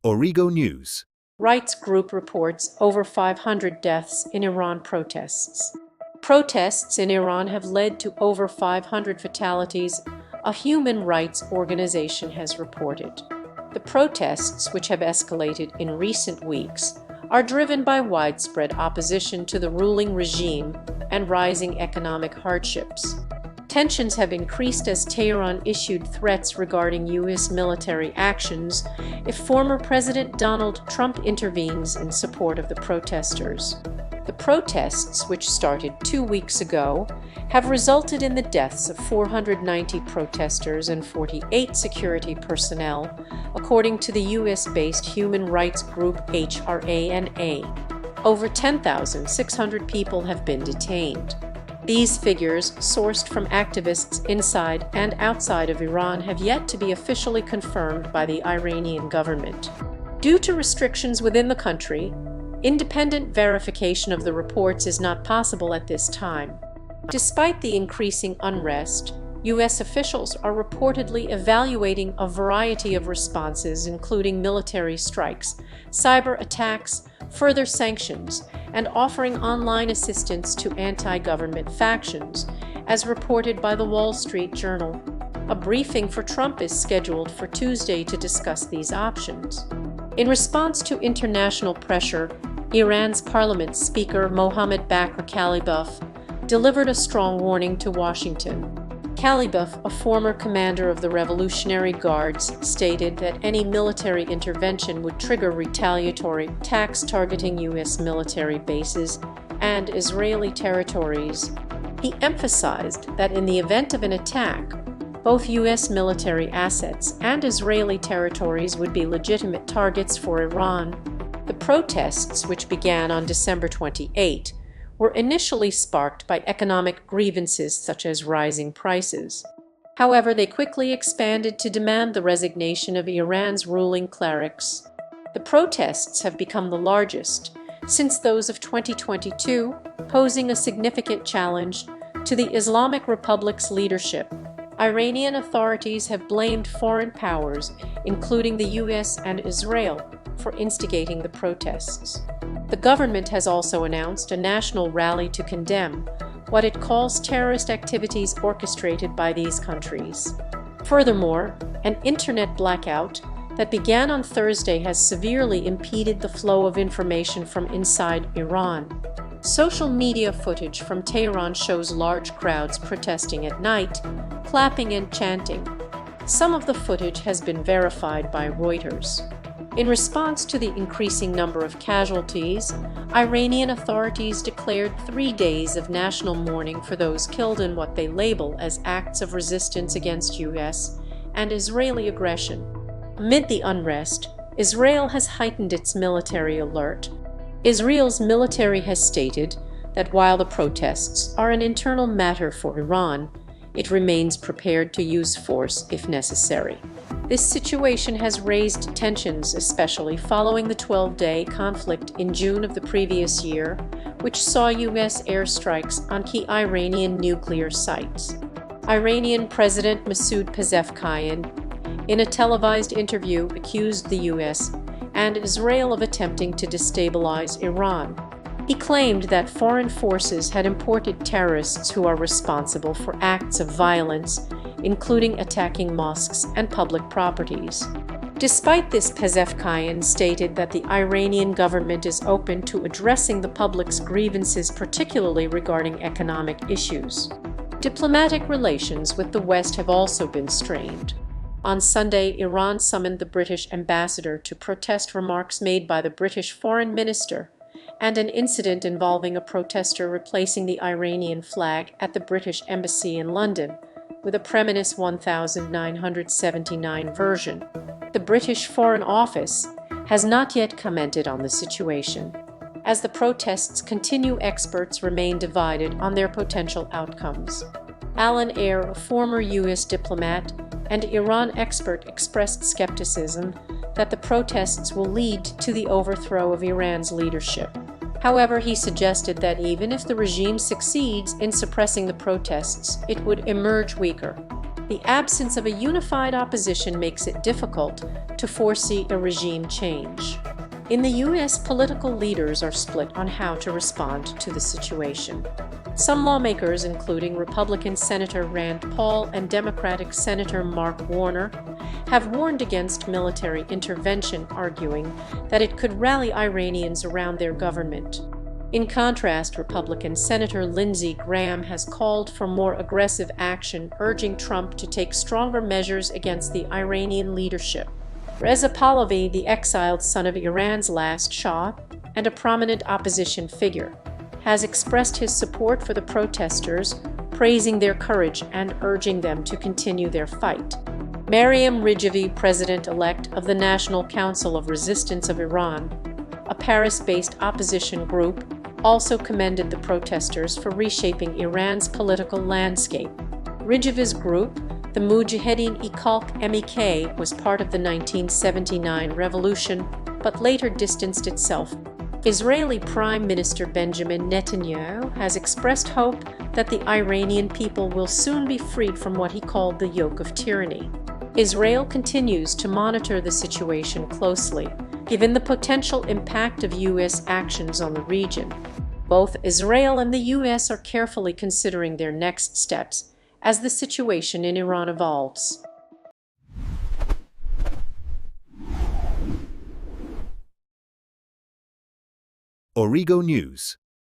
Origo News. Rights group reports over 500 deaths in Iran protests. Protests in Iran have led to over 500 fatalities, a human rights organization has reported. The protests, which have escalated in recent weeks, are driven by widespread opposition to the ruling regime and rising economic hardships. Tensions have increased as Tehran issued threats regarding U.S. military actions if former President Donald Trump intervenes in support of the protesters. The protests, which started 2 weeks ago, have resulted in the deaths of 490 protesters and 48 security personnel, according to the U.S.-based human rights group HRANA. Over 10,600 people have been detained. These figures, sourced from activists inside and outside of Iran, have yet to be officially confirmed by the Iranian government. Due to restrictions within the country, independent verification of the reports is not possible at this time. Despite the increasing unrest, U.S. officials are reportedly evaluating a variety of responses, including military strikes, cyber attacks, further sanctions, and offering online assistance to anti-government factions, as reported by the Wall Street Journal. A briefing for Trump is scheduled for Tuesday to discuss these options. In response to international pressure, Iran's parliament speaker Mohammad Bakr Kalibaf delivered a strong warning to Washington. Kalibaf, a former commander of the Revolutionary Guards, stated that any military intervention would trigger retaliatory attacks targeting U.S. military bases and Israeli territories. He emphasized that in the event of an attack, both U.S. military assets and Israeli territories would be legitimate targets for Iran. The protests, which began on December 28, were initially sparked by economic grievances such as rising prices. However, they quickly expanded to demand the resignation of Iran's ruling clerics. The protests have become the largest since those of 2022, posing a significant challenge to the Islamic Republic's leadership. Iranian authorities have blamed foreign powers, including the U.S. and Israel, for instigating the protests. The government has also announced a national rally to condemn what it calls terrorist activities orchestrated by these countries. Furthermore, an internet blackout that began on Thursday has severely impeded the flow of information from inside Iran. Social media footage from Tehran shows large crowds protesting at night, clapping and chanting. Some of the footage has been verified by Reuters. In response to the increasing number of casualties, Iranian authorities declared 3 days of national mourning for those killed in what they label as acts of resistance against U.S. and Israeli aggression. Amid the unrest, Israel has heightened its military alert. Israel's military has stated that while the protests are an internal matter for Iran, it remains prepared to use force if necessary. This situation has raised tensions, especially following the 12-day conflict in June of the previous year, which saw U.S. airstrikes on key Iranian nuclear sites. Iranian President Masoud Pezeshkian, in a televised interview, accused the U.S. and Israel of attempting to destabilize Iran. He claimed that foreign forces had imported terrorists who are responsible for acts of violence, including attacking mosques and public properties. Despite this, Pezeshkian stated that the Iranian government is open to addressing the public's grievances, particularly regarding economic issues. Diplomatic relations with the West have also been strained. On Sunday, Iran summoned the British ambassador to protest remarks made by the British foreign minister and an incident involving a protester replacing the Iranian flag at the British Embassy in London with a Preminis 1979 version. The British Foreign Office has not yet commented on the situation. As the protests continue, experts remain divided on their potential outcomes. Alan Eyre, a former U.S. diplomat and Iran expert, expressed skepticism that the protests will lead to the overthrow of Iran's leadership. However, he suggested that even if the regime succeeds in suppressing the protests, it would emerge weaker. The absence of a unified opposition makes it difficult to foresee a regime change. In the U.S., political leaders are split on how to respond to the situation. Some lawmakers, including Republican Senator Rand Paul and Democratic Senator Mark Warner, have warned against military intervention, arguing that it could rally Iranians around their government. In contrast, Republican Senator Lindsey Graham has called for more aggressive action, urging Trump to take stronger measures against the Iranian leadership. Reza Pahlavi, the exiled son of Iran's last Shah and a prominent opposition figure, has expressed his support for the protesters, praising their courage and urging them to continue their fight. Maryam Rajavi, president-elect of the National Council of Resistance of Iran, a Paris-based opposition group, also commended the protesters for reshaping Iran's political landscape. Rajavi's group, the Mujahedin-e-Khalq MEK, was part of the 1979 revolution, but later distanced itself. Israeli Prime Minister Benjamin Netanyahu has expressed hope that the Iranian people will soon be freed from what he called the yoke of tyranny. Israel continues to monitor the situation closely, given the potential impact of U.S. actions on the region. Both Israel and the U.S. are carefully considering their next steps as the situation in Iran evolves. Origo News.